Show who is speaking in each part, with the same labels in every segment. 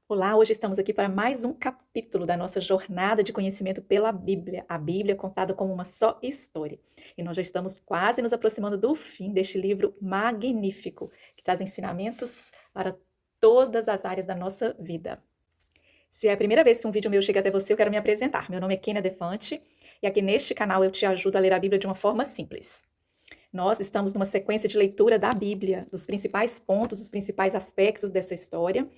Speaker 1: Olá, hoje estamos aqui para mais um capítulo da nossa jornada de conhecimento pela Bíblia, a Bíblia contada como uma só história. E nós já estamos quase nos aproximando do fim deste livro magnífico, que traz ensinamentos para todas as áreas da nossa vida. Se é a primeira vez que um vídeo meu chega até você, eu quero me apresentar. Meu nome é Kênia Defante e aqui neste canal eu te ajudo a ler a Bíblia de uma forma simples. Nós estamos numa sequência de leitura da Bíblia, dos principais pontos, dos principais aspectos dessa história,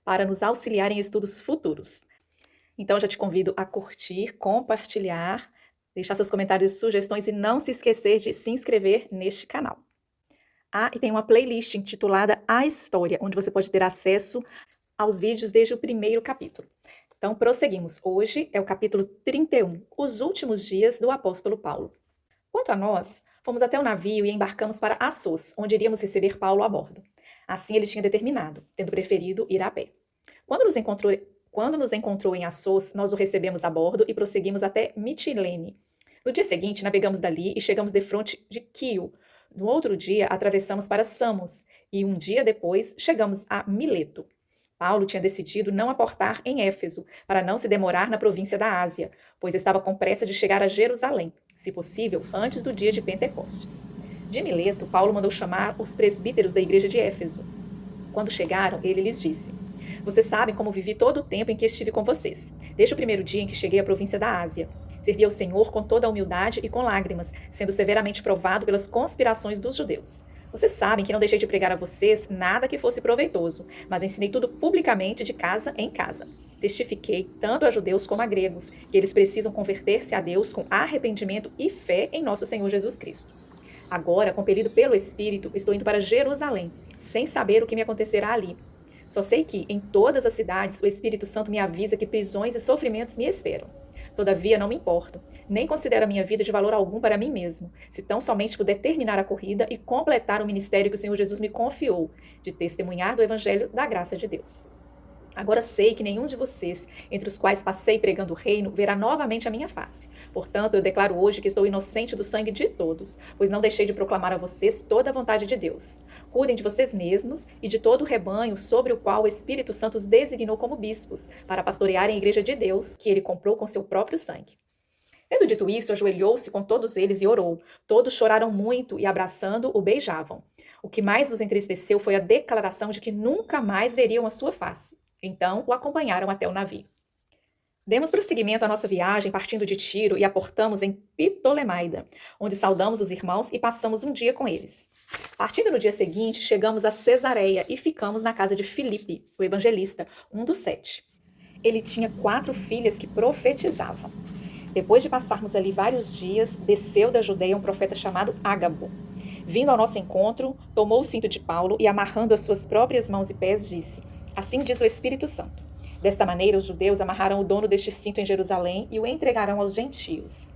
Speaker 1: para nos auxiliar em estudos futuros. Então, eu já te convido a curtir, compartilhar, deixar seus comentários e sugestões e não se esquecer de se inscrever neste canal. Ah, e tem uma playlist intitulada A História, onde você pode ter acesso aos vídeos desde o primeiro capítulo. Então, prosseguimos. Hoje é o capítulo 31, Os Últimos Dias do Apóstolo Paulo. Quanto a nós, fomos até o navio e embarcamos para Assos, onde iríamos receber Paulo a bordo. Assim ele tinha determinado, tendo preferido ir a pé. Quando nos encontrou em Assos, nós o recebemos a bordo e prosseguimos até Mitilene. No dia seguinte, navegamos dali e chegamos defronte de Quio. No outro dia, atravessamos para Samos e um dia depois chegamos a Mileto. Paulo tinha decidido não aportar em Éfeso, para não se demorar na província da Ásia, pois estava com pressa de chegar a Jerusalém, se possível, antes do dia de Pentecostes. De Mileto, Paulo mandou chamar os presbíteros da igreja de Éfeso. Quando chegaram, ele lhes disse: Vocês sabem como vivi todo o tempo em que estive com vocês, desde o primeiro dia em que cheguei à província da Ásia. Servi ao Senhor com toda a humildade e com lágrimas, sendo severamente provado pelas conspirações dos judeus. Vocês sabem que não deixei de pregar a vocês nada que fosse proveitoso, mas ensinei tudo publicamente de casa em casa. Testifiquei, tanto a judeus como a gregos, que eles precisam converter-se a Deus com arrependimento e fé em nosso Senhor Jesus Cristo. Agora, compelido pelo Espírito, estou indo para Jerusalém, sem saber o que me acontecerá ali. Só sei que, em todas as cidades, o Espírito Santo me avisa que prisões e sofrimentos me esperam. Todavia, não me importo, nem considero a minha vida de valor algum para mim mesmo, se tão somente puder terminar a corrida e completar o ministério que o Senhor Jesus me confiou, de testemunhar do Evangelho da graça de Deus. Agora sei que nenhum de vocês, entre os quais passei pregando o reino, verá novamente a minha face. Portanto, eu declaro hoje que estou inocente do sangue de todos, pois não deixei de proclamar a vocês toda a vontade de Deus. Cuidem de vocês mesmos e de todo o rebanho sobre o qual o Espírito Santo os designou como bispos, para pastorearem a igreja de Deus, que ele comprou com seu próprio sangue. Tendo dito isso, ajoelhou-se com todos eles e orou. Todos choraram muito e, abraçando, o beijavam. O que mais os entristeceu foi a declaração de que nunca mais veriam a sua face. Então o acompanharam até o navio. Demos prosseguimento à nossa viagem partindo de Tiro e aportamos em Ptolemaida, onde saudamos os irmãos e passamos um dia com eles. Partindo no dia seguinte, chegamos a Cesareia e ficamos na casa de Filipe, o evangelista, um dos 7. Ele tinha 4 filhas que profetizavam. Depois de passarmos ali vários dias, desceu da Judeia um profeta chamado Ágabo. Vindo ao nosso encontro, tomou o cinto de Paulo e, amarrando as suas próprias mãos e pés, disse: Assim diz o Espírito Santo. Desta maneira, os judeus amarrarão o dono deste cinto em Jerusalém e o entregarão aos gentios.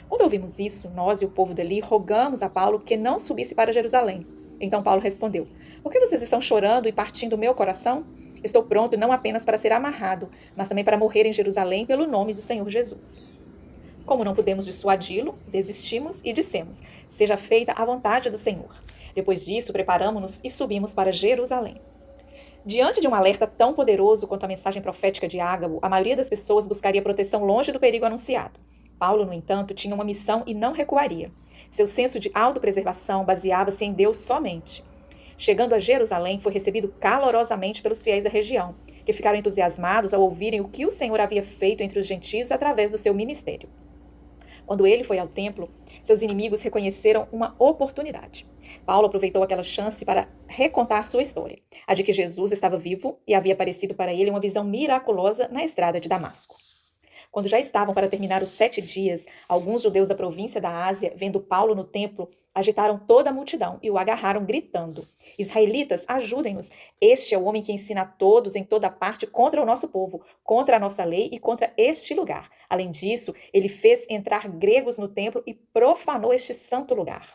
Speaker 1: Quando ouvimos isso, nós e o povo dali rogamos a Paulo que não subisse para Jerusalém. Então Paulo respondeu: Por que vocês estão chorando e partindo o meu coração? Estou pronto não apenas para ser amarrado, mas também para morrer em Jerusalém pelo nome do Senhor Jesus. Como não pudemos dissuadi-lo, desistimos e dissemos: Seja feita a vontade do Senhor. Depois disso, preparamo-nos e subimos para Jerusalém. Diante de um alerta tão poderoso quanto a mensagem profética de Ágabo, a maioria das pessoas buscaria proteção longe do perigo anunciado. Paulo, no entanto, tinha uma missão e não recuaria. Seu senso de autopreservação baseava-se em Deus somente. Chegando a Jerusalém, foi recebido calorosamente pelos fiéis da região, que ficaram entusiasmados ao ouvirem o que o Senhor havia feito entre os gentios através do seu ministério. Quando ele foi ao templo, seus inimigos reconheceram uma oportunidade. Paulo aproveitou aquela chance para recontar sua história, a de que Jesus estava vivo e havia aparecido para ele uma visão miraculosa na estrada de Damasco. Quando já estavam para terminar os 7 dias, alguns judeus da província da Ásia, vendo Paulo no templo, agitaram toda a multidão e o agarraram, gritando: Israelitas, ajudem-nos! Este é o homem que ensina a todos em toda parte contra o nosso povo, contra a nossa lei e contra este lugar. Além disso, ele fez entrar gregos no templo e profanou este santo lugar.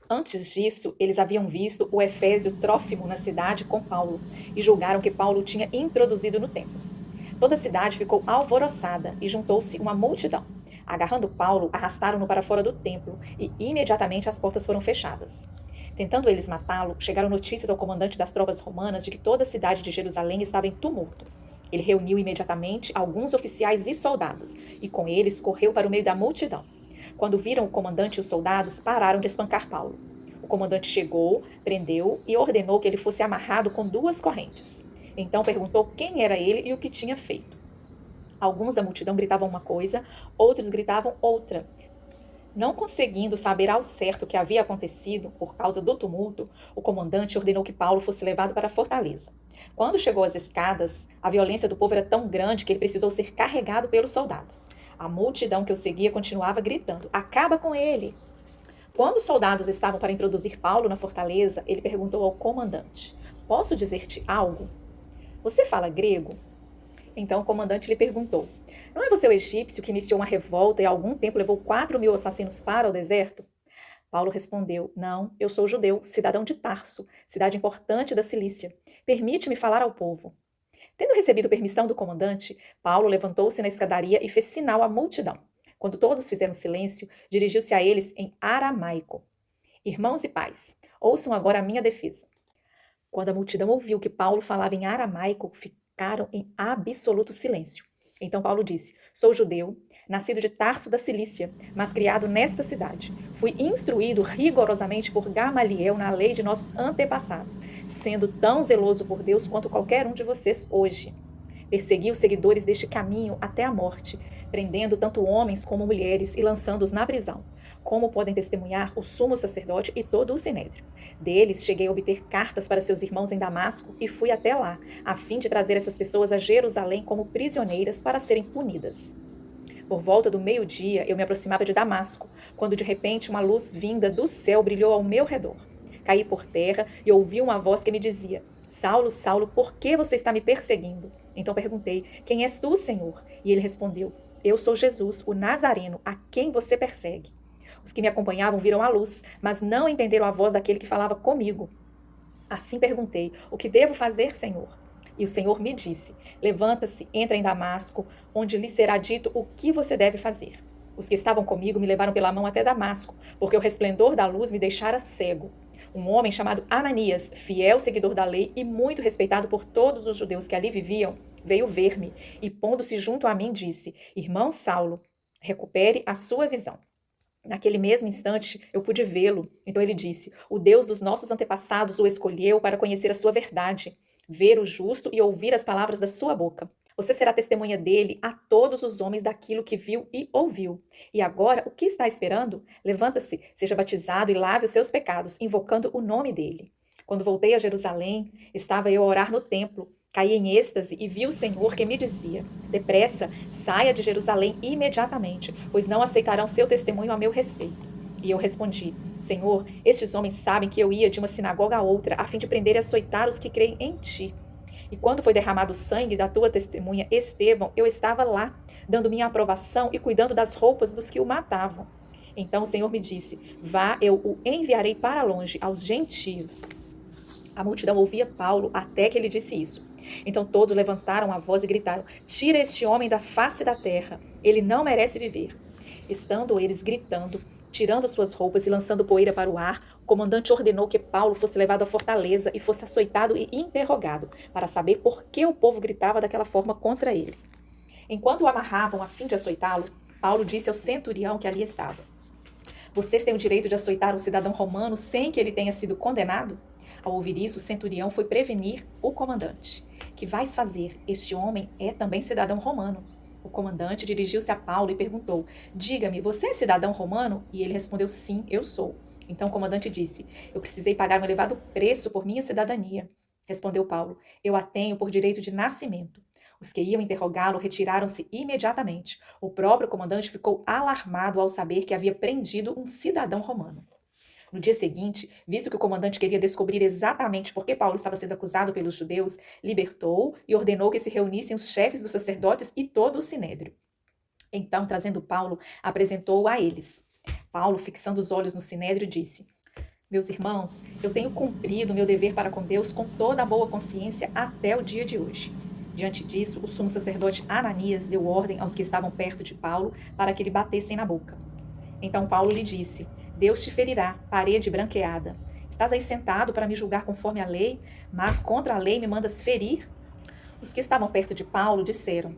Speaker 1: Antes disso, eles haviam visto o efésio Trófimo na cidade com Paulo e julgaram que Paulo o tinha introduzido no templo. Toda a cidade ficou alvoroçada e juntou-se uma multidão. Agarrando Paulo, arrastaram-no para fora do templo e imediatamente as portas foram fechadas. Tentando eles matá-lo, chegaram notícias ao comandante das tropas romanas de que toda a cidade de Jerusalém estava em tumulto. Ele reuniu imediatamente alguns oficiais e soldados, e com eles correu para o meio da multidão. Quando viram o comandante e os soldados, pararam de espancar Paulo. O comandante chegou, prendeu e ordenou que ele fosse amarrado com 2 correntes. Então perguntou quem era ele e o que tinha feito. Alguns da multidão gritavam uma coisa, outros gritavam outra. Não conseguindo saber ao certo o que havia acontecido por causa do tumulto, o comandante ordenou que Paulo fosse levado para a fortaleza. Quando chegou às escadas, a violência do povo era tão grande que ele precisou ser carregado pelos soldados. A multidão que o seguia continuava gritando: "Acaba com ele!" Quando os soldados estavam para introduzir Paulo na fortaleza, ele perguntou ao comandante: "Posso dizer-te algo? Você fala grego?" Então o comandante lhe perguntou: "Não é você o egípcio que iniciou uma revolta e há algum tempo levou 4.000 assassinos para o deserto?" Paulo respondeu: "Não, eu sou judeu, cidadão de Tarso, cidade importante da Cilícia. Permite-me falar ao povo." Tendo recebido permissão do comandante, Paulo levantou-se na escadaria e fez sinal à multidão. Quando todos fizeram silêncio, dirigiu-se a eles em aramaico: "Irmãos e pais, ouçam agora a minha defesa." Quando a multidão ouviu que Paulo falava em aramaico, ficaram em absoluto silêncio. Então Paulo disse: "Sou judeu, nascido de Tarso da Cilícia, mas criado nesta cidade. Fui instruído rigorosamente por Gamaliel na lei de nossos antepassados, sendo tão zeloso por Deus quanto qualquer um de vocês hoje. Persegui os seguidores deste caminho até a morte, prendendo tanto homens como mulheres e lançando-os na prisão, como podem testemunhar o sumo sacerdote e todo o sinédrio. Deles cheguei a obter cartas para seus irmãos em Damasco e fui até lá, a fim de trazer essas pessoas a Jerusalém como prisioneiras para serem punidas. Por volta do meio-dia, eu me aproximava de Damasco, quando de repente uma luz vinda do céu brilhou ao meu redor. Caí por terra e ouvi uma voz que me dizia: "Saulo, Saulo, por que você está me perseguindo?" Então perguntei: "Quem és tu, Senhor?" E ele respondeu: "Eu sou Jesus, o Nazareno, a quem você persegue." Os que me acompanhavam viram a luz, mas não entenderam a voz daquele que falava comigo. Assim perguntei: "O que devo fazer, Senhor?" E o Senhor me disse: "Levanta-se, entra em Damasco, onde lhe será dito o que você deve fazer." Os que estavam comigo me levaram pela mão até Damasco, porque o resplendor da luz me deixara cego. Um homem chamado Ananias, fiel seguidor da lei e muito respeitado por todos os judeus que ali viviam, veio ver-me e, pondo-se junto a mim, disse: "Irmão Saulo, recupere a sua visão." Naquele mesmo instante, eu pude vê-lo. Então ele disse: "O Deus dos nossos antepassados o escolheu para conhecer a sua verdade, ver o justo e ouvir as palavras da sua boca. Você será testemunha dele a todos os homens daquilo que viu e ouviu. E agora, o que está esperando? Levanta-se, seja batizado e lave os seus pecados, invocando o nome dele." Quando voltei a Jerusalém, estava eu a orar no templo. Caí em êxtase e vi o Senhor que me dizia: "Depressa, saia de Jerusalém imediatamente, pois não aceitarão seu testemunho a meu respeito." E eu respondi: "Senhor, estes homens sabem que eu ia de uma sinagoga a outra, a fim de prender e açoitar os que creem em ti. E quando foi derramado o sangue da tua testemunha Estevão, eu estava lá, dando minha aprovação e cuidando das roupas dos que o matavam." Então o Senhor me disse: "Vá, eu o enviarei para longe, aos gentios." A multidão ouvia Paulo até que ele disse isso. Então todos levantaram a voz e gritaram: "Tira este homem da face da terra, ele não merece viver." Estando eles gritando, tirando suas roupas e lançando poeira para o ar, o comandante ordenou que Paulo fosse levado à fortaleza e fosse açoitado e interrogado, para saber por que o povo gritava daquela forma contra ele. Enquanto o amarravam a fim de açoitá-lo, Paulo disse ao centurião que ali estava: "Vocês têm o direito de açoitar um cidadão romano sem que ele tenha sido condenado?" Ao ouvir isso, o centurião foi prevenir o comandante: "Que vais fazer? Este homem é também cidadão romano." O comandante dirigiu-se a Paulo e perguntou: "Diga-me, você é cidadão romano?" E ele respondeu: "Sim, eu sou." Então o comandante disse: "Eu precisei pagar um elevado preço por minha cidadania." Respondeu Paulo: "Eu a tenho por direito de nascimento." Os que iam interrogá-lo retiraram-se imediatamente. O próprio comandante ficou alarmado ao saber que havia prendido um cidadão romano. No dia seguinte, visto que o comandante queria descobrir exatamente por que Paulo estava sendo acusado pelos judeus, libertou e ordenou que se reunissem os chefes dos sacerdotes e todo o sinédrio. Então, trazendo Paulo, apresentou-o a eles. Paulo, fixando os olhos no sinédrio, disse: "Meus irmãos, eu tenho cumprido meu dever para com Deus com toda a boa consciência até o dia de hoje." Diante disso, o sumo sacerdote Ananias deu ordem aos que estavam perto de Paulo para que lhe batessem na boca. Então Paulo lhe disse: "Deus te ferirá, parede branqueada." Estás aí sentado para me julgar conforme a lei, mas contra a lei me mandas ferir? Os que estavam perto de Paulo disseram: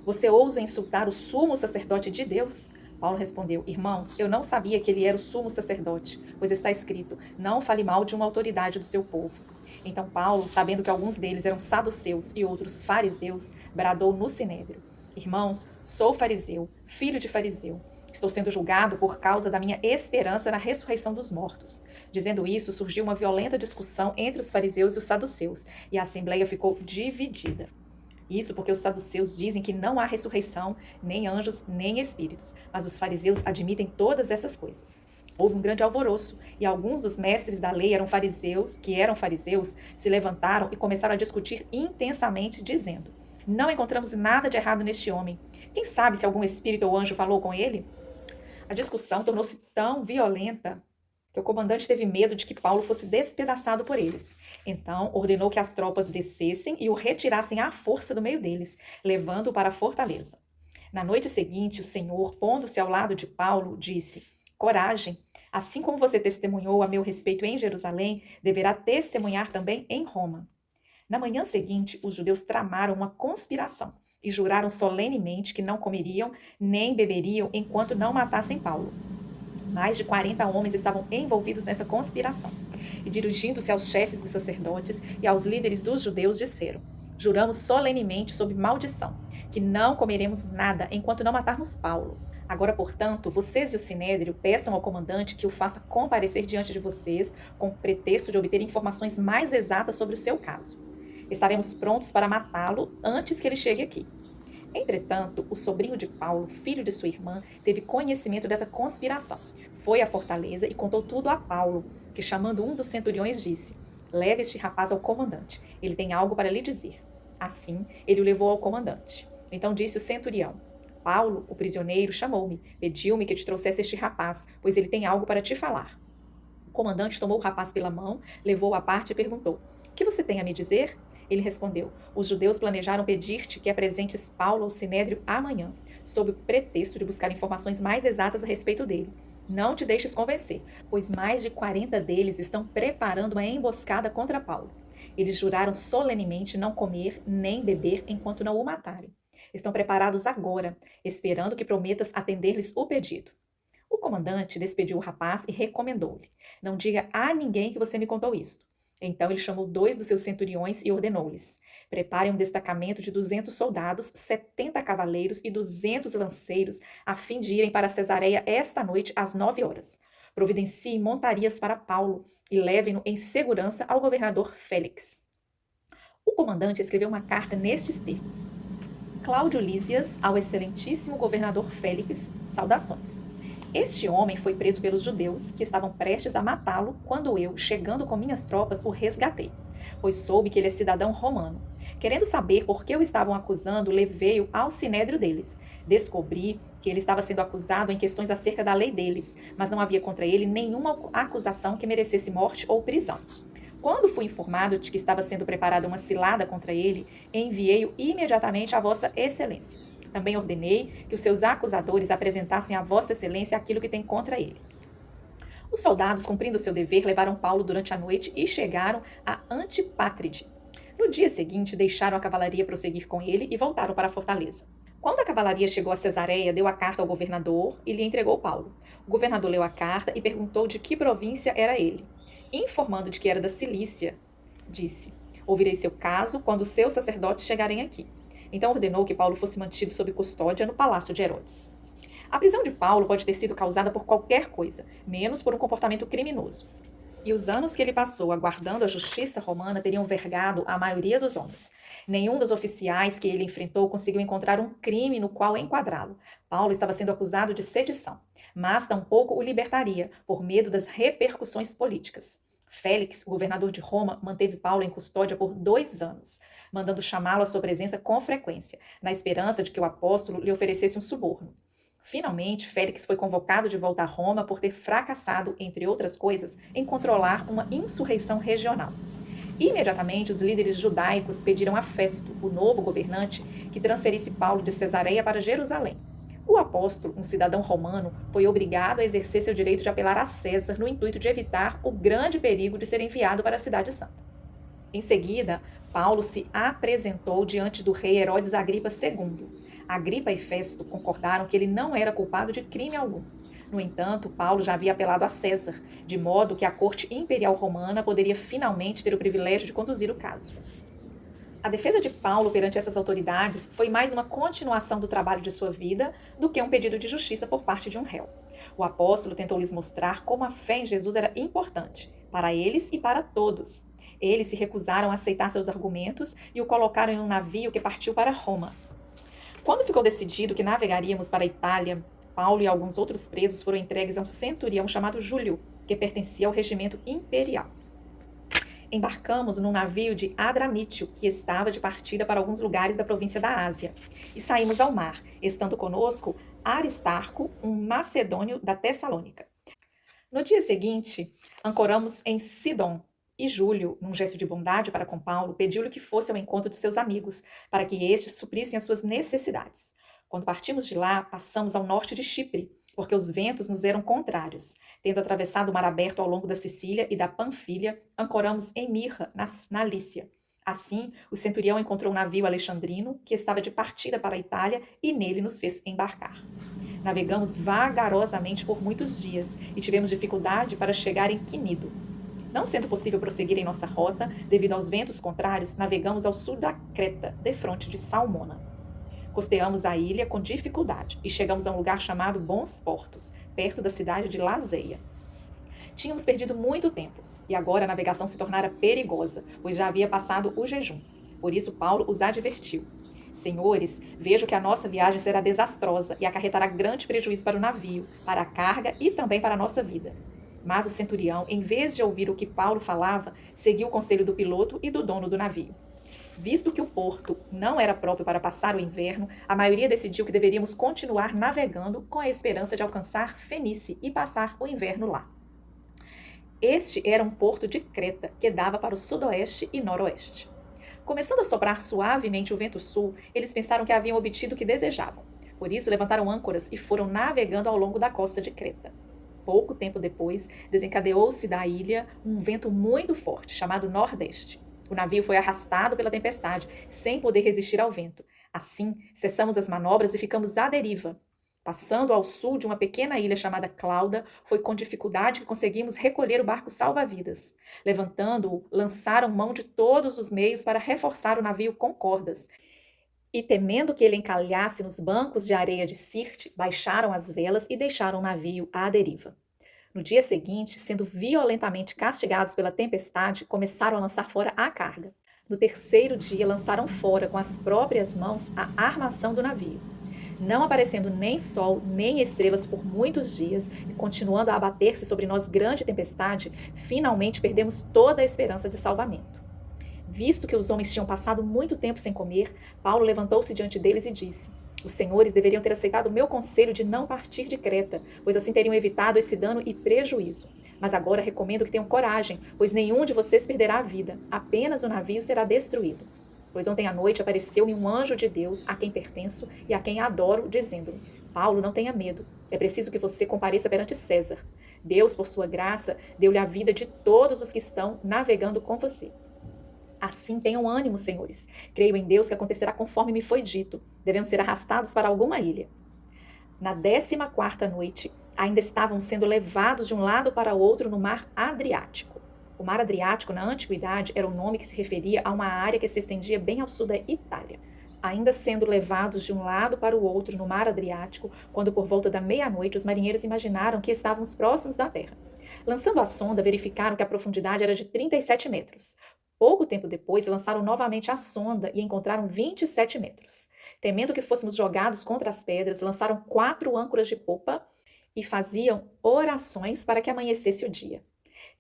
Speaker 1: Você ousa insultar o sumo sacerdote de Deus? Paulo respondeu: Irmãos, eu não sabia que ele era o sumo sacerdote, pois está escrito: Não fale mal de uma autoridade do seu povo. Então Paulo, sabendo que alguns deles eram saduceus e outros fariseus, bradou no sinédrio: Irmãos, sou fariseu, filho de fariseu. Estou sendo julgado por causa da minha esperança na ressurreição dos mortos. Dizendo isso, surgiu uma violenta discussão entre os fariseus e os saduceus, e a assembleia ficou dividida. Isso porque os saduceus dizem que não há ressurreição, nem anjos, nem espíritos, mas os fariseus admitem todas essas coisas. Houve um grande alvoroço, e alguns dos mestres da lei que eram fariseus, se levantaram e começaram a discutir intensamente, dizendo: Não encontramos nada de errado neste homem. Quem sabe se algum espírito ou anjo falou com ele? A discussão tornou-se tão violenta que o comandante teve medo de que Paulo fosse despedaçado por eles. Então, ordenou que as tropas descessem e o retirassem à força do meio deles, levando-o para a fortaleza. Na noite seguinte, o Senhor, pondo-se ao lado de Paulo, disse: Coragem! Assim como você testemunhou a meu respeito em Jerusalém, deverá testemunhar também em Roma. Na manhã seguinte, os judeus tramaram uma conspiração e juraram solenemente que não comeriam nem beberiam enquanto não matassem Paulo. Mais de 40 homens estavam envolvidos nessa conspiração. E dirigindo-se aos chefes dos sacerdotes e aos líderes dos judeus, disseram: Juramos solenemente sob maldição que não comeremos nada enquanto não matarmos Paulo. Agora, portanto, vocês e o sinédrio peçam ao comandante que o faça comparecer diante de vocês com o pretexto de obter informações mais exatas sobre o seu caso. Estaremos prontos para matá-lo antes que ele chegue aqui. Entretanto, o sobrinho de Paulo, filho de sua irmã, teve conhecimento dessa conspiração. Foi à fortaleza e contou tudo a Paulo, que, chamando um dos centuriões, disse: Leve este rapaz ao comandante, ele tem algo para lhe dizer. Assim, ele o levou ao comandante. Então disse o centurião: Paulo, o prisioneiro, chamou-me, pediu-me que te trouxesse este rapaz, pois ele tem algo para te falar. O comandante tomou o rapaz pela mão, levou-o à parte e perguntou: O que você tem a me dizer? Ele respondeu: Os judeus planejaram pedir-te que apresentes Paulo ao sinédrio amanhã, sob o pretexto de buscar informações mais exatas a respeito dele. Não te deixes convencer, pois mais de 40 deles estão preparando uma emboscada contra Paulo. Eles juraram solenemente não comer nem beber enquanto não o matarem. Estão preparados agora, esperando que prometas atender-lhes o pedido. O comandante despediu o rapaz e recomendou-lhe: Não diga a ninguém que você me contou isto. Então ele chamou 2 dos seus centuriões e ordenou-lhes: Preparem um destacamento de 200 soldados, 70 cavaleiros e 200 lanceiros, a fim de irem para Cesareia esta noite às 9 horas. Providenciem montarias para Paulo e levem-no em segurança ao governador Félix. O comandante escreveu uma carta nestes termos: Cláudio Lísias, ao excelentíssimo governador Félix, saudações. Este homem foi preso pelos judeus, que estavam prestes a matá-lo, quando eu, chegando com minhas tropas, o resgatei, pois soube que ele é cidadão romano. Querendo saber por que o estavam acusando, levei-o ao sinédrio deles. Descobri que ele estava sendo acusado em questões acerca da lei deles, mas não havia contra ele nenhuma acusação que merecesse morte ou prisão. Quando fui informado de que estava sendo preparada uma cilada contra ele, enviei-o imediatamente a Vossa Excelência. Também ordenei que os seus acusadores apresentassem a Vossa Excelência aquilo que tem contra ele. Os soldados, cumprindo seu dever, levaram Paulo durante a noite e chegaram a Antipátride. No dia seguinte, deixaram a cavalaria prosseguir com ele e voltaram para a fortaleza. Quando a cavalaria chegou a Cesareia, deu a carta ao governador e lhe entregou Paulo. O governador leu a carta e perguntou de que província era ele. Informando de que era da Cilícia, disse: Ouvirei seu caso quando os seus sacerdotes chegarem aqui. Então ordenou que Paulo fosse mantido sob custódia no palácio de Herodes. A prisão de Paulo pode ter sido causada por qualquer coisa, menos por um comportamento criminoso. E os anos que ele passou aguardando a justiça romana teriam vergado a maioria dos homens. Nenhum dos oficiais que ele enfrentou conseguiu encontrar um crime no qual enquadrá-lo. Paulo estava sendo acusado de sedição, mas tampouco o libertaria, por medo das repercussões políticas. Félix, governador de Roma, manteve Paulo em custódia por 2 anos, mandando chamá-lo à sua presença com frequência, na esperança de que o apóstolo lhe oferecesse um suborno. Finalmente, Félix foi convocado de volta a Roma por ter fracassado, entre outras coisas, em controlar uma insurreição regional. Imediatamente, os líderes judaicos pediram a Festo, o novo governante, que transferisse Paulo de Cesareia para Jerusalém. O apóstolo, um cidadão romano, foi obrigado a exercer seu direito de apelar a César no intuito de evitar o grande perigo de ser enviado para a Cidade Santa. Em seguida, Paulo se apresentou diante do rei Herodes Agripa II. Agripa e Festo concordaram que ele não era culpado de crime algum. No entanto, Paulo já havia apelado a César, de modo que a corte imperial romana poderia finalmente ter o privilégio de conduzir o caso. A defesa de Paulo perante essas autoridades foi mais uma continuação do trabalho de sua vida do que um pedido de justiça por parte de um réu. O apóstolo tentou lhes mostrar como a fé em Jesus era importante, para eles e para todos. Eles se recusaram a aceitar seus argumentos e o colocaram em um navio que partiu para Roma. Quando ficou decidido que navegaríamos para a Itália, Paulo e alguns outros presos foram entregues a um centurião chamado Júlio, que pertencia ao regimento imperial. Embarcamos num navio de Adramítio, que estava de partida para alguns lugares da província da Ásia, e saímos ao mar, estando conosco Aristarco, um macedônio da Tessalônica. No dia seguinte, ancoramos em Sidon, e Júlio, num gesto de bondade para com Paulo, pediu-lhe que fosse ao encontro de seus amigos, para que estes suprissem as suas necessidades. Quando partimos de lá, passamos ao norte de Chipre, porque os ventos nos eram contrários. Tendo atravessado o mar aberto ao longo da Sicília e da Panfilha, ancoramos em Mirra, na Lícia. Assim, o centurião encontrou um navio alexandrino que estava de partida para a Itália e nele nos fez embarcar. Navegamos vagarosamente por muitos dias e tivemos dificuldade para chegar em Quinido. Não sendo possível prosseguir em nossa rota, devido aos ventos contrários, navegamos ao sul da Creta, defronte de Salmona. Costeamos a ilha com dificuldade e chegamos a um lugar chamado Bons Portos, perto da cidade de Lazeia. Tínhamos perdido muito tempo e agora a navegação se tornara perigosa, pois já havia passado o jejum. Por isso Paulo os advertiu. Senhores, vejo que a nossa viagem será desastrosa e acarretará grande prejuízo para o navio, para a carga e também para a nossa vida. Mas o centurião, em vez de ouvir o que Paulo falava, seguiu o conselho do piloto e do dono do navio. Visto que o porto não era próprio para passar o inverno, a maioria decidiu que deveríamos continuar navegando com a esperança de alcançar Fenice e passar o inverno lá. Este era um porto de Creta que dava para o sudoeste e noroeste. Começando a soprar suavemente o vento sul, eles pensaram que haviam obtido o que desejavam. Por isso, levantaram âncoras e foram navegando ao longo da costa de Creta. Pouco tempo depois, desencadeou-se da ilha um vento muito forte, chamado Nordeste. O navio foi arrastado pela tempestade, sem poder resistir ao vento. Assim, cessamos as manobras e ficamos à deriva. Passando ao sul de uma pequena ilha chamada Clauda, foi com dificuldade que conseguimos recolher o barco salva-vidas. Levantando-o, lançaram mão de todos os meios para reforçar o navio com cordas. E temendo que ele encalhasse nos bancos de areia de Sirte, baixaram as velas e deixaram o navio à deriva. No dia seguinte, sendo violentamente castigados pela tempestade, começaram a lançar fora a carga. No terceiro dia, lançaram fora com as próprias mãos a armação do navio. Não aparecendo nem sol, nem estrelas por muitos dias, e continuando a abater-se sobre nós grande tempestade, finalmente perdemos toda a esperança de salvamento. Visto que os homens tinham passado muito tempo sem comer, Paulo levantou-se diante deles e disse: Os senhores deveriam ter aceitado o meu conselho de não partir de Creta, pois assim teriam evitado esse dano e prejuízo. Mas agora recomendo que tenham coragem, pois nenhum de vocês perderá a vida, apenas o navio será destruído. Pois ontem à noite apareceu-me um anjo de Deus, a quem pertenço e a quem adoro, dizendo-me: Paulo, não tenha medo, é preciso que você compareça perante César. Deus, por sua graça, deu-lhe a vida de todos os que estão navegando com você. Assim tenham ânimo, senhores. Creio em Deus que acontecerá conforme me foi dito. Devemos ser arrastados para alguma ilha. Na 14ª noite, ainda estavam sendo levados de um lado para o outro no mar Adriático. O mar Adriático, na antiguidade, era o nome que se referia a uma área que se estendia bem ao sul da Itália. Ainda sendo levados de um lado para o outro no mar Adriático, quando por volta da meia-noite os marinheiros imaginaram que estávamos próximos da terra. Lançando a sonda, verificaram que a profundidade era de 37 metros. Pouco tempo depois, lançaram novamente a sonda e encontraram 27 metros. Temendo que fôssemos jogados contra as pedras, lançaram 4 âncoras de popa e faziam orações para que amanhecesse o dia.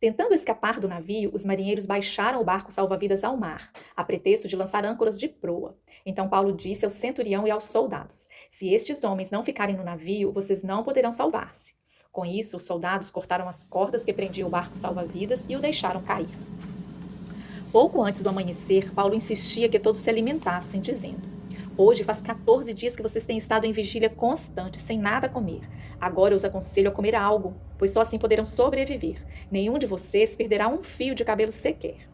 Speaker 1: Tentando escapar do navio, os marinheiros baixaram o barco salva-vidas ao mar, a pretexto de lançar âncoras de proa. Então Paulo disse ao centurião e aos soldados: Se estes homens não ficarem no navio, vocês não poderão salvar-se. Com isso, os soldados cortaram as cordas que prendiam o barco salva-vidas e o deixaram cair. Pouco antes do amanhecer, Paulo insistia que todos se alimentassem, dizendo: Hoje faz 14 dias que vocês têm estado em vigília constante, sem nada comer. Agora eu os aconselho a comer algo, pois só assim poderão sobreviver. Nenhum de vocês perderá um fio de cabelo sequer.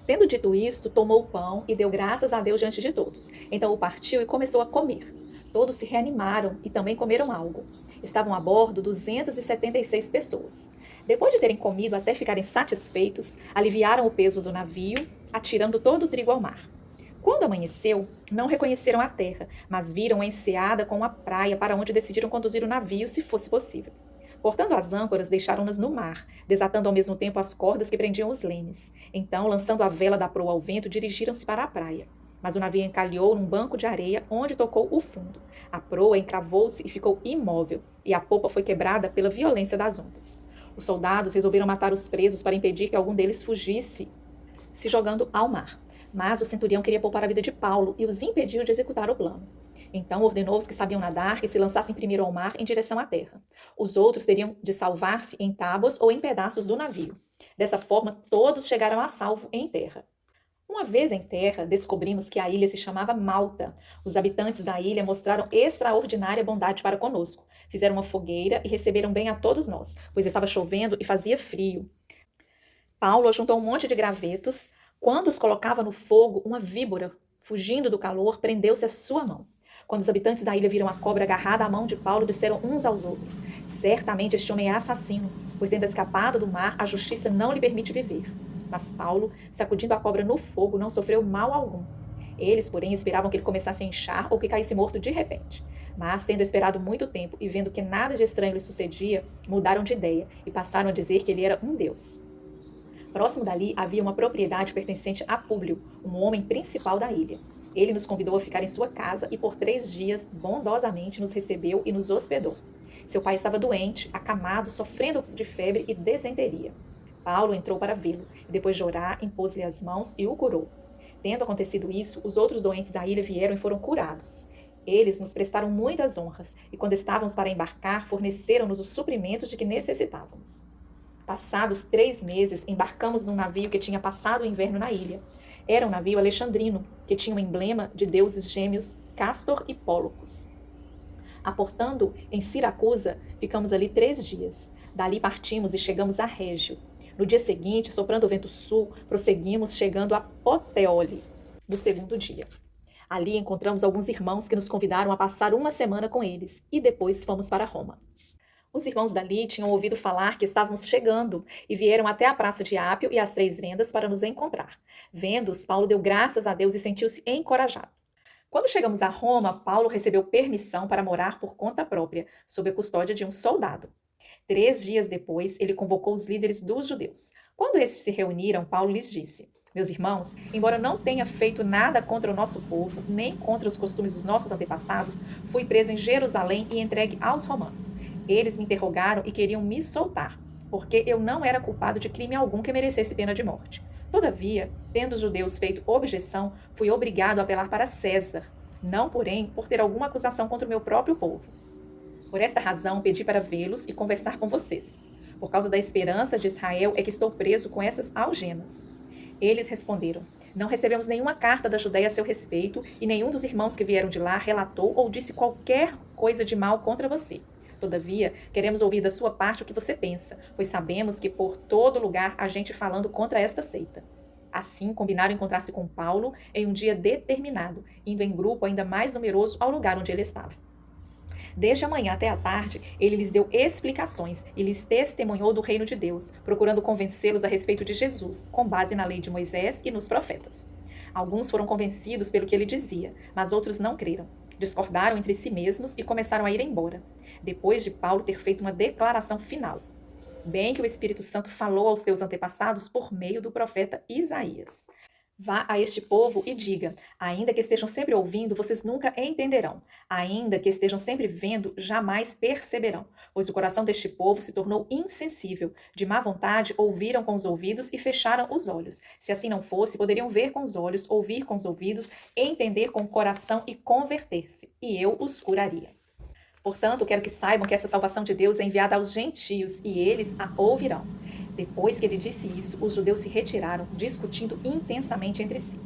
Speaker 1: Tendo dito isto, tomou o pão e deu graças a Deus diante de todos. Então o partiu e começou a comer. Todos se reanimaram e também comeram algo. Estavam a bordo 276 pessoas. Depois de terem comido até ficarem satisfeitos, aliviaram o peso do navio, atirando todo o trigo ao mar. Quando amanheceu, não reconheceram a terra, mas viram a enseada com a praia para onde decidiram conduzir o navio, se fosse possível. Cortando as âncoras, deixaram-nas no mar, desatando ao mesmo tempo as cordas que prendiam os lemes. Então, lançando a vela da proa ao vento, dirigiram-se para a praia. Mas o navio encalhou num banco de areia, onde tocou o fundo. A proa encravou-se e ficou imóvel, e a popa foi quebrada pela violência das ondas. Os soldados resolveram matar os presos para impedir que algum deles fugisse, se jogando ao mar. Mas o centurião queria poupar a vida de Paulo e os impediu de executar o plano. Então ordenou aos que sabiam nadar que se lançassem primeiro ao mar em direção à terra. Os outros teriam de salvar-se em tábuas ou em pedaços do navio. Dessa forma, todos chegaram a salvo em terra. Uma vez em terra, descobrimos que a ilha se chamava Malta. Os habitantes da ilha mostraram extraordinária bondade para conosco. Fizeram uma fogueira e receberam bem a todos nós, pois estava chovendo e fazia frio. Paulo ajuntou um monte de gravetos. Quando os colocava no fogo, uma víbora, fugindo do calor, prendeu-se à sua mão. Quando os habitantes da ilha viram a cobra agarrada à mão de Paulo, disseram uns aos outros: certamente este homem é assassino, pois tendo escapado do mar, a justiça não lhe permite viver. Mas Paulo, sacudindo a cobra no fogo, não sofreu mal algum. Eles, porém, esperavam que ele começasse a inchar ou que caísse morto de repente. Mas, tendo esperado muito tempo e vendo que nada de estranho lhe sucedia, mudaram de ideia e passaram a dizer que ele era um deus. Próximo dali havia uma propriedade pertencente a Públio, um homem principal da ilha. Ele nos convidou a ficar em sua casa e por 3 dias bondosamente nos recebeu e nos hospedou. Seu pai estava doente, acamado, sofrendo de febre e desenteria. Paulo entrou para vê-lo e depois de orar, impôs-lhe as mãos e o curou. Tendo acontecido isso, os outros doentes da ilha vieram e foram curados. Eles nos prestaram muitas honras e quando estávamos para embarcar, forneceram-nos os suprimentos de que necessitávamos. Passados 3 meses, embarcamos num navio que tinha passado o inverno na ilha. Era um navio alexandrino, que tinha um emblema de deuses gêmeos Castor e Pólux. Aportando em Siracusa, ficamos ali 3 dias. Dali partimos e chegamos a Régio. No dia seguinte, soprando o vento sul, prosseguimos chegando a Puteoli, no 2º dia. Ali encontramos alguns irmãos que nos convidaram a passar uma semana com eles e depois fomos para Roma. Os irmãos dali tinham ouvido falar que estávamos chegando e vieram até a praça de Ápio e as 3 vendas para nos encontrar. Vendo-os, Paulo deu graças a Deus e sentiu-se encorajado. Quando chegamos a Roma, Paulo recebeu permissão para morar por conta própria, sob a custódia de um soldado. 3 dias depois, ele convocou os líderes dos judeus. Quando estes se reuniram, Paulo lhes disse: meus irmãos, embora não tenha feito nada contra o nosso povo, nem contra os costumes dos nossos antepassados, fui preso em Jerusalém e entregue aos romanos. Eles me interrogaram e queriam me soltar, porque eu não era culpado de crime algum que merecesse pena de morte. Todavia, tendo os judeus feito objeção, fui obrigado a apelar para César, não, porém, por ter alguma acusação contra o meu próprio povo. Por esta razão, pedi para vê-los e conversar com vocês. Por causa da esperança de Israel é que estou preso com essas algemas. Eles responderam: não recebemos nenhuma carta da Judéia a seu respeito e nenhum dos irmãos que vieram de lá relatou ou disse qualquer coisa de mal contra você. Todavia, queremos ouvir da sua parte o que você pensa, pois sabemos que por todo lugar há gente falando contra esta seita. Assim, combinaram encontrar-se com Paulo em um dia determinado, indo em grupo ainda mais numeroso ao lugar onde ele estava. Desde a manhã até a tarde, ele lhes deu explicações e lhes testemunhou do reino de Deus, procurando convencê-los a respeito de Jesus, com base na lei de Moisés e nos profetas. Alguns foram convencidos pelo que ele dizia, mas outros não creram. Discordaram entre si mesmos e começaram a ir embora, depois de Paulo ter feito uma declaração final. Bem que o Espírito Santo falou aos seus antepassados por meio do profeta Isaías. Vá a este povo e diga: ainda que estejam sempre ouvindo, vocês nunca entenderão. Ainda que estejam sempre vendo, jamais perceberão. Pois o coração deste povo se tornou insensível. De má vontade, ouviram com os ouvidos e fecharam os olhos. Se assim não fosse, poderiam ver com os olhos, ouvir com os ouvidos, entender com o coração e converter-se. E eu os curaria. Portanto, quero que saibam que essa salvação de Deus é enviada aos gentios e eles a ouvirão. Depois que ele disse isso, os judeus se retiraram, discutindo intensamente entre si.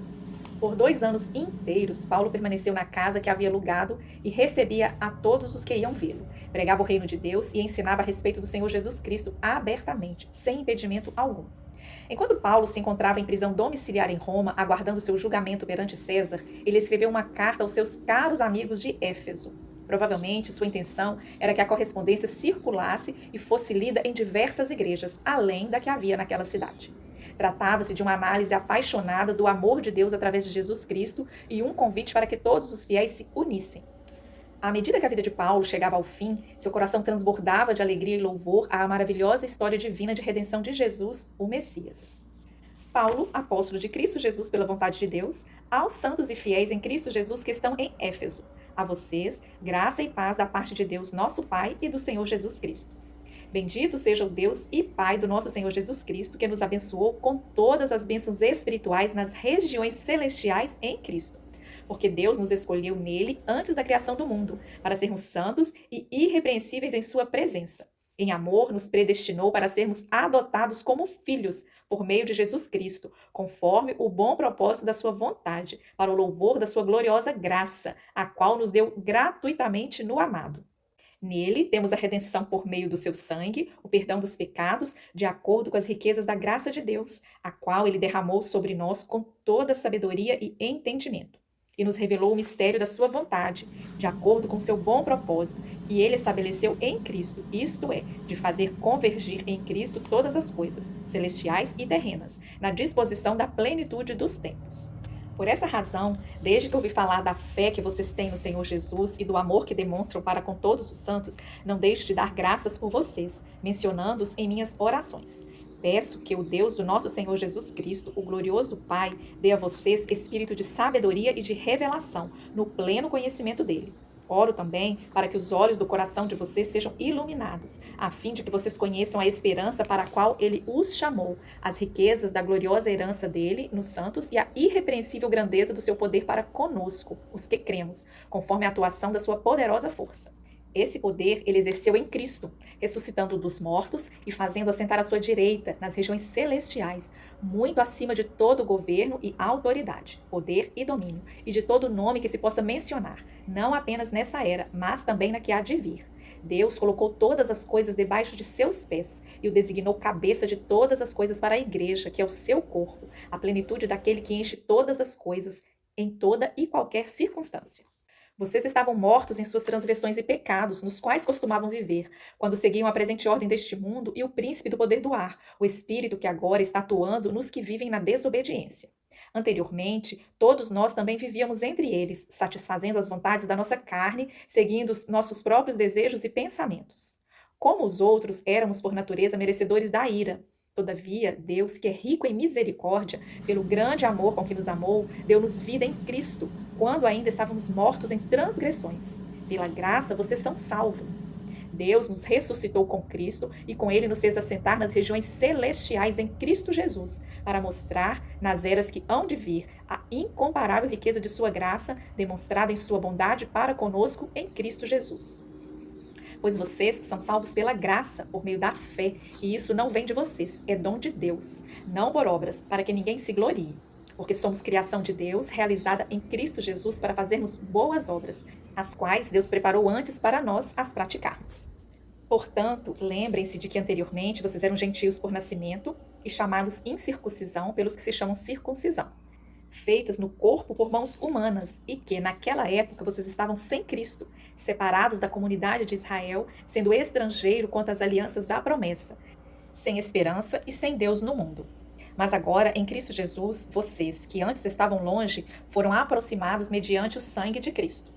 Speaker 1: Por 2 anos inteiros, Paulo permaneceu na casa que havia alugado e recebia a todos os que iam vê-lo. Pregava o reino de Deus e ensinava a respeito do Senhor Jesus Cristo abertamente, sem impedimento algum. Enquanto Paulo se encontrava em prisão domiciliar em Roma, aguardando seu julgamento perante César, ele escreveu uma carta aos seus caros amigos de Éfeso. Provavelmente, sua intenção era que a correspondência circulasse e fosse lida em diversas igrejas, além da que havia naquela cidade. Tratava-se de uma análise apaixonada do amor de Deus através de Jesus Cristo e um convite para que todos os fiéis se unissem. À medida que a vida de Paulo chegava ao fim, seu coração transbordava de alegria e louvor à maravilhosa história divina de redenção de Jesus, o Messias. Paulo, apóstolo de Cristo Jesus pela vontade de Deus, aos santos e fiéis em Cristo Jesus que estão em Éfeso. A vocês, graça e paz da parte de Deus, nosso Pai, e do Senhor Jesus Cristo. Bendito seja o Deus e Pai do nosso Senhor Jesus Cristo, que nos abençoou com todas as bênçãos espirituais nas regiões celestiais em Cristo. Porque Deus nos escolheu nele antes da criação do mundo, para sermos santos e irrepreensíveis em sua presença. Em amor, nos predestinou para sermos adotados como filhos, por meio de Jesus Cristo, conforme o bom propósito da sua vontade, para o louvor da sua gloriosa graça, a qual nos deu gratuitamente no amado. Nele temos a redenção por meio do seu sangue, o perdão dos pecados, de acordo com as riquezas da graça de Deus, a qual ele derramou sobre nós com toda sabedoria e entendimento. E nos revelou o mistério da sua vontade, de acordo com seu bom propósito, que ele estabeleceu em Cristo, isto é, de fazer convergir em Cristo todas as coisas, celestiais e terrenas, na disposição da plenitude dos tempos. Por essa razão, desde que ouvi falar da fé que vocês têm no Senhor Jesus e do amor que demonstram para com todos os santos, não deixo de dar graças por vocês, mencionando-os em minhas orações. Peço que o Deus do nosso Senhor Jesus Cristo, o glorioso Pai, dê a vocês espírito de sabedoria e de revelação, no pleno conhecimento dele. Oro também para que os olhos do coração de vocês sejam iluminados, a fim de que vocês conheçam a esperança para a qual ele os chamou, as riquezas da gloriosa herança dele nos santos e a irrepreensível grandeza do seu poder para conosco, os que cremos, conforme a atuação da sua poderosa força. Esse poder ele exerceu em Cristo, ressuscitando dos mortos e fazendo assentar à sua direita, nas regiões celestiais, muito acima de todo governo e autoridade, poder e domínio, e de todo nome que se possa mencionar, não apenas nessa era, mas também na que há de vir. Deus colocou todas as coisas debaixo de seus pés e o designou cabeça de todas as coisas para a igreja, que é o seu corpo, a plenitude daquele que enche todas as coisas em toda e qualquer circunstância. Vocês estavam mortos em suas transgressões e pecados, nos quais costumavam viver, quando seguiam a presente ordem deste mundo e o príncipe do poder do ar, o espírito que agora está atuando nos que vivem na desobediência. Anteriormente, todos nós também vivíamos entre eles, satisfazendo as vontades da nossa carne, seguindo os nossos próprios desejos e pensamentos. Como os outros, éramos por natureza merecedores da ira. Todavia, Deus, que é rico em misericórdia, pelo grande amor com que nos amou, deu-nos vida em Cristo, quando ainda estávamos mortos em transgressões. Pela graça, vocês são salvos. Deus nos ressuscitou com Cristo e com ele nos fez assentar nas regiões celestiais em Cristo Jesus, para mostrar, nas eras que hão de vir, a incomparável riqueza de sua graça, demonstrada em sua bondade para conosco em Cristo Jesus. Pois vocês que são salvos pela graça, por meio da fé, e isso não vem de vocês, é dom de Deus, não por obras, para que ninguém se glorie. Porque somos criação de Deus, realizada em Cristo Jesus para fazermos boas obras, as quais Deus preparou antes para nós as praticarmos. Portanto, lembrem-se de que anteriormente vocês eram gentios por nascimento e chamados incircuncisão pelos que se chamam circuncisão, feitas no corpo por mãos humanas, e que, naquela época, vocês estavam sem Cristo, separados da comunidade de Israel, sendo estrangeiro quanto às alianças da promessa, sem esperança e sem Deus no mundo. Mas agora, em Cristo Jesus, vocês, que antes estavam longe, foram aproximados mediante o sangue de Cristo.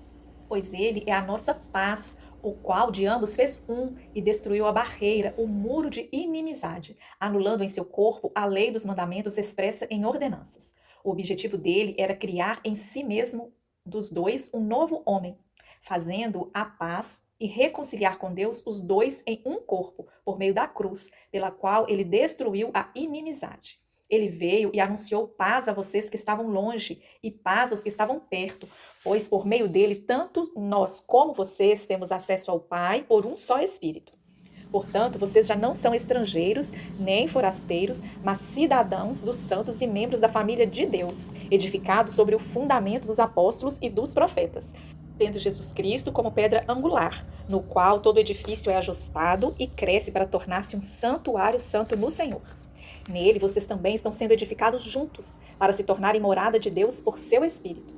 Speaker 1: Pois ele é a nossa paz, o qual de ambos fez um e destruiu a barreira, o muro de inimizade, anulando em seu corpo a lei dos mandamentos expressa em ordenanças. O objetivo dele era criar em si mesmo, dos dois, um novo homem, fazendo a paz e reconciliar com Deus os dois em um corpo, por meio da cruz, pela qual ele destruiu a inimizade. Ele veio e anunciou paz a vocês que estavam longe e paz aos que estavam perto, pois por meio dele, tanto nós como vocês temos acesso ao Pai por um só Espírito. Portanto, vocês já não são estrangeiros nem forasteiros, mas cidadãos dos santos e membros da família de Deus, edificados sobre o fundamento dos apóstolos e dos profetas, tendo Jesus Cristo como pedra angular, no qual todo edifício é ajustado e cresce para tornar-se um santuário santo no Senhor. Nele vocês também estão sendo edificados juntos, para se tornarem morada de Deus por seu Espírito.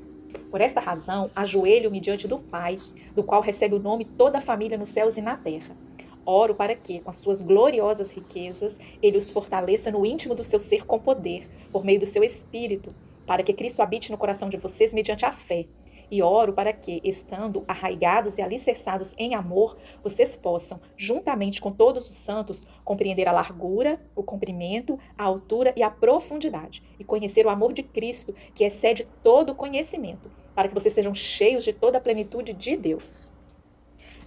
Speaker 1: Por esta razão, ajoelho-me diante do Pai, do qual recebe o nome toda a família nos céus e na terra. Oro para que, com as suas gloriosas riquezas, ele os fortaleça no íntimo do seu ser com poder, por meio do seu Espírito, para que Cristo habite no coração de vocês mediante a fé. E oro para que, estando arraigados e alicerçados em amor, vocês possam, juntamente com todos os santos, compreender a largura, o comprimento, a altura e a profundidade, e conhecer o amor de Cristo, que excede todo conhecimento, para que vocês sejam cheios de toda a plenitude de Deus.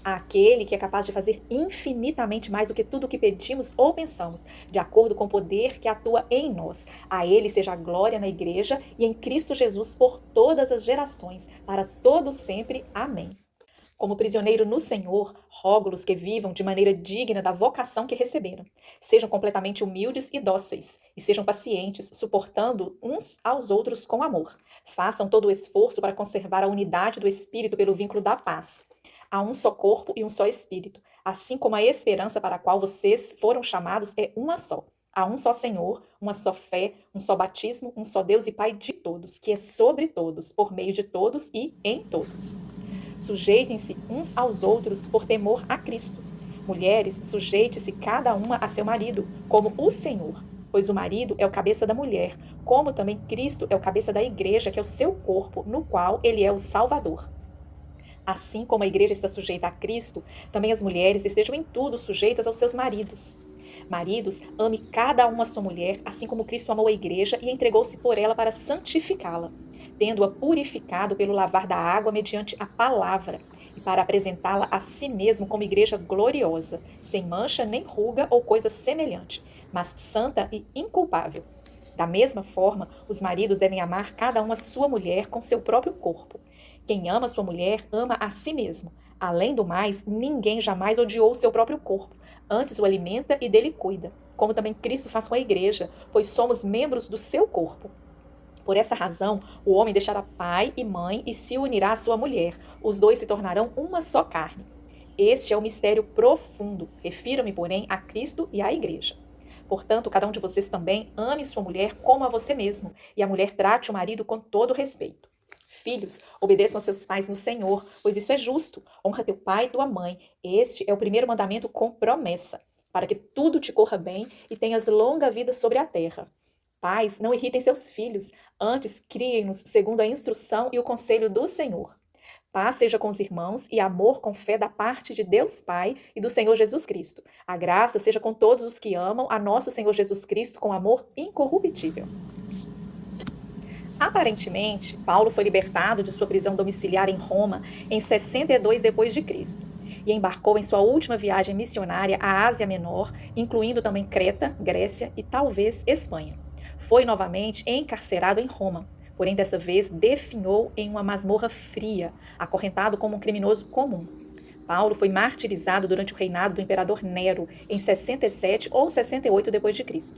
Speaker 1: Àquele que é capaz de fazer infinitamente mais do que tudo o que pedimos ou pensamos, de acordo com o poder que atua em nós. A ele seja a glória na igreja e em Cristo Jesus por todas as gerações, para todos sempre. Amém. Como prisioneiro no Senhor, rogo-los que vivam de maneira digna da vocação que receberam. Sejam completamente humildes e dóceis, e sejam pacientes, suportando uns aos outros com amor. Façam todo o esforço para conservar a unidade do Espírito pelo vínculo da paz. Há um só corpo e um só Espírito, assim como a esperança para a qual vocês foram chamados é uma só. Há um só Senhor, uma só fé, um só batismo, um só Deus e Pai de todos, que é sobre todos, por meio de todos e em todos. Sujeitem-se uns aos outros por temor a Cristo. Mulheres, sujeite-se cada uma a seu marido, como o Senhor, pois o marido é o cabeça da mulher, como também Cristo é o cabeça da igreja, que é o seu corpo, no qual ele é o Salvador. Assim como a igreja está sujeita a Cristo, também as mulheres estejam em tudo sujeitas aos seus maridos. Maridos, ame cada um a sua mulher, assim como Cristo amou a igreja e entregou-se por ela para santificá-la, tendo-a purificado pelo lavar da água mediante a palavra, e para apresentá-la a si mesmo como igreja gloriosa, sem mancha nem ruga ou coisa semelhante, mas santa e inculpável. Da mesma forma, os maridos devem amar cada um a sua mulher com seu próprio corpo. Quem ama sua mulher, ama a si mesmo. Além do mais, ninguém jamais odiou o seu próprio corpo. Antes o alimenta e dele cuida, como também Cristo faz com a igreja, pois somos membros do seu corpo. Por essa razão, o homem deixará pai e mãe e se unirá à sua mulher. Os dois se tornarão uma só carne. Este é o mistério profundo. Refiro-me, porém, a Cristo e à igreja. Portanto, cada um de vocês também ame sua mulher como a você mesmo, e a mulher trate o marido com todo respeito. Filhos, obedeçam a seus pais no Senhor, pois isso é justo. Honra teu pai e tua mãe. Este é o primeiro mandamento com promessa, para que tudo te corra bem e tenhas longa vida sobre a terra. Pais, não irritem seus filhos, antes criem-nos segundo a instrução e o conselho do Senhor. Paz seja com os irmãos e amor com fé da parte de Deus Pai e do Senhor Jesus Cristo. A graça seja com todos os que amam a nosso Senhor Jesus Cristo com amor incorruptível. Aparentemente, Paulo foi libertado de sua prisão domiciliar em Roma em 62 d.C. e embarcou em sua última viagem missionária à Ásia Menor, incluindo também Creta, Grécia e talvez Espanha. Foi novamente encarcerado em Roma, porém dessa vez definhou em uma masmorra fria, acorrentado como um criminoso comum. Paulo foi martirizado durante o reinado do imperador Nero em 67 ou 68 d.C.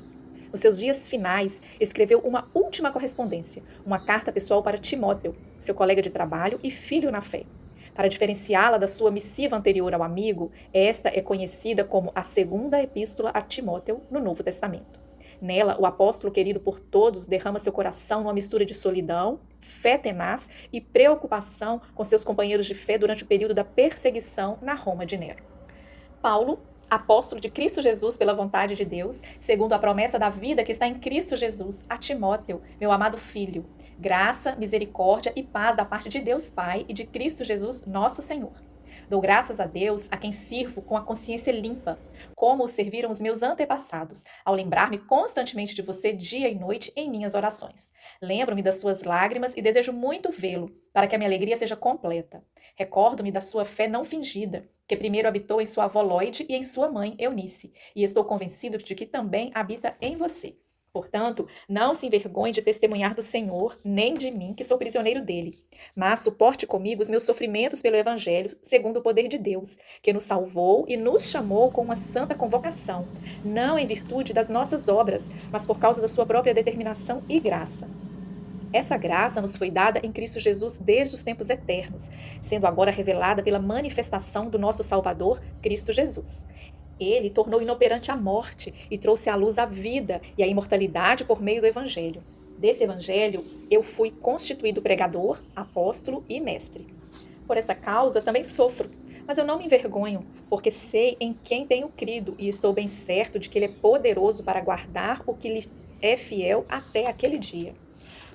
Speaker 1: Nos seus dias finais, escreveu uma última correspondência, uma carta pessoal para Timóteo, seu colega de trabalho e filho na fé. Para diferenciá-la da sua missiva anterior ao amigo, esta é conhecida como a segunda epístola a Timóteo no Novo Testamento. Nela, o apóstolo querido por todos derrama seu coração numa mistura de solidão, fé tenaz e preocupação com seus companheiros de fé durante o período da perseguição na Roma de Nero. Paulo, apóstolo de Cristo Jesus pela vontade de Deus, segundo a promessa da vida que está em Cristo Jesus, a Timóteo, meu amado filho, graça, misericórdia e paz da parte de Deus Pai e de Cristo Jesus, nosso Senhor. Dou graças a Deus, a quem sirvo com a consciência limpa, como o serviram os meus antepassados, ao lembrar-me constantemente de você dia e noite em minhas orações. Lembro-me das suas lágrimas e desejo muito vê-lo, para que a minha alegria seja completa. Recordo-me da sua fé não fingida, que primeiro habitou em sua avó Loide e em sua mãe Eunice, e estou convencido de que também habita em você. Portanto, não se envergonhe de testemunhar do Senhor, nem de mim, que sou prisioneiro dele. Mas suporte comigo os meus sofrimentos pelo Evangelho, segundo o poder de Deus, que nos salvou e nos chamou com uma santa convocação, não em virtude das nossas obras, mas por causa da sua própria determinação e graça. Essa graça nos foi dada em Cristo Jesus desde os tempos eternos, sendo agora revelada pela manifestação do nosso Salvador, Cristo Jesus. Ele tornou inoperante a morte e trouxe à luz a vida e a imortalidade por meio do Evangelho. Desse Evangelho, eu fui constituído pregador, apóstolo e mestre. Por essa causa também sofro, mas eu não me envergonho, porque sei em quem tenho crido e estou bem certo de que Ele é poderoso para guardar o que lhe é fiel até aquele dia.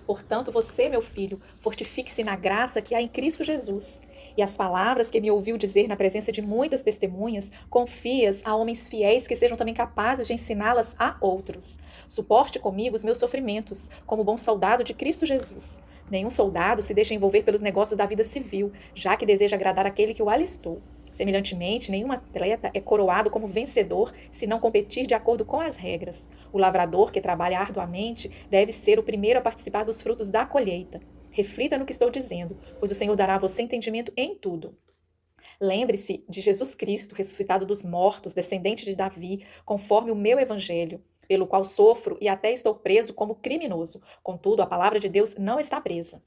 Speaker 1: Portanto, você, meu filho, fortifique-se na graça que há em Cristo Jesus. E as palavras que me ouviu dizer na presença de muitas testemunhas, confie-as a homens fiéis que sejam também capazes de ensiná-las a outros. Suporte comigo os meus sofrimentos, como bom soldado de Cristo Jesus. Nenhum soldado se deixa envolver pelos negócios da vida civil, já que deseja agradar aquele que o alistou. Semelhantemente, nenhum atleta é coroado como vencedor se não competir de acordo com as regras. O lavrador que trabalha arduamente deve ser o primeiro a participar dos frutos da colheita. Reflita no que estou dizendo, pois o Senhor dará a você entendimento em tudo. Lembre-se de Jesus Cristo, ressuscitado dos mortos, descendente de Davi, conforme o meu evangelho, pelo qual sofro e até estou preso como criminoso. Contudo, a palavra de Deus não está presa.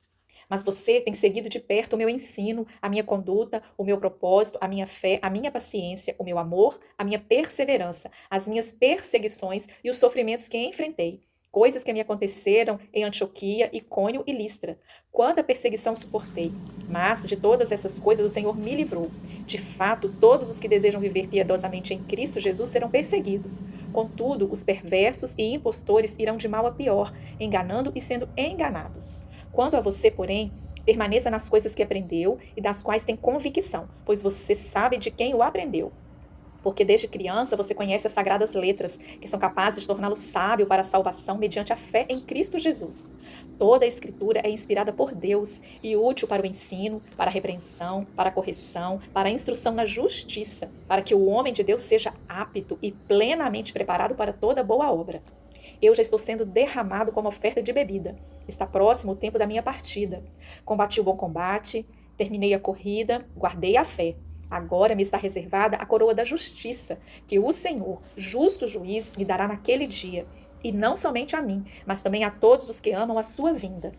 Speaker 1: Mas você tem seguido de perto o meu ensino, a minha conduta, o meu propósito, a minha fé, a minha paciência, o meu amor, a minha perseverança, as minhas perseguições e os sofrimentos que enfrentei. Coisas que me aconteceram em Antioquia, Icônio e Listra. Quanta perseguição suportei. Mas de todas essas coisas o Senhor me livrou. De fato, todos os que desejam viver piedosamente em Cristo Jesus serão perseguidos. Contudo, os perversos e impostores irão de mal a pior, enganando e sendo enganados. Quanto a você, porém, permaneça nas coisas que aprendeu e das quais tem convicção, pois você sabe de quem o aprendeu. Porque desde criança você conhece as sagradas letras, que são capazes de torná-lo sábio para a salvação mediante a fé em Cristo Jesus. Toda a Escritura é inspirada por Deus e útil para o ensino, para a repreensão, para a correção, para a instrução na justiça, para que o homem de Deus seja apto e plenamente preparado para toda boa obra. Eu já estou sendo derramado como oferta de bebida. Está próximo o tempo da minha partida. Combati o bom combate, terminei a corrida, guardei a fé. Agora me está reservada a coroa da justiça, que o Senhor, justo juiz, me dará naquele dia, e não somente a mim, mas também a todos os que amam a sua vinda.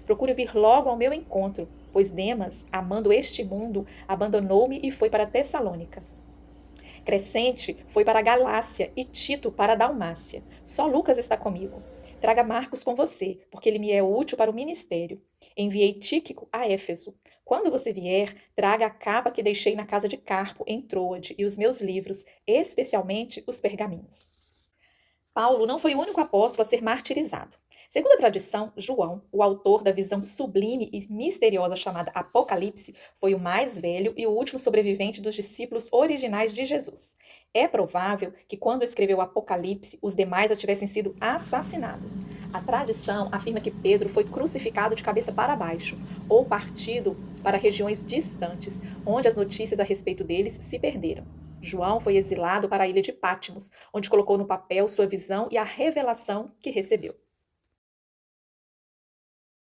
Speaker 1: Procure vir logo ao meu encontro, pois Demas, amando este mundo, abandonou-me e foi para Tessalônica. Crescente foi para a Galácia e Tito para a Dalmácia. Só Lucas está comigo. Traga Marcos com você, porque ele me é útil para o ministério. Enviei Tíquico a Éfeso. Quando você vier, traga a capa que deixei na casa de Carpo, em Troade, e os meus livros, especialmente os pergaminhos. Paulo não foi o único apóstolo a ser martirizado. Segundo a tradição, João, o autor da visão sublime e misteriosa chamada Apocalipse, foi o mais velho e o último sobrevivente dos discípulos originais de Jesus. É provável que quando escreveu o Apocalipse, os demais já tivessem sido assassinados. A tradição afirma que Pedro foi crucificado de cabeça para baixo, ou partido para regiões distantes, onde as notícias a respeito deles se perderam. João foi exilado para a ilha de Patmos, onde colocou no papel sua visão e a revelação que recebeu.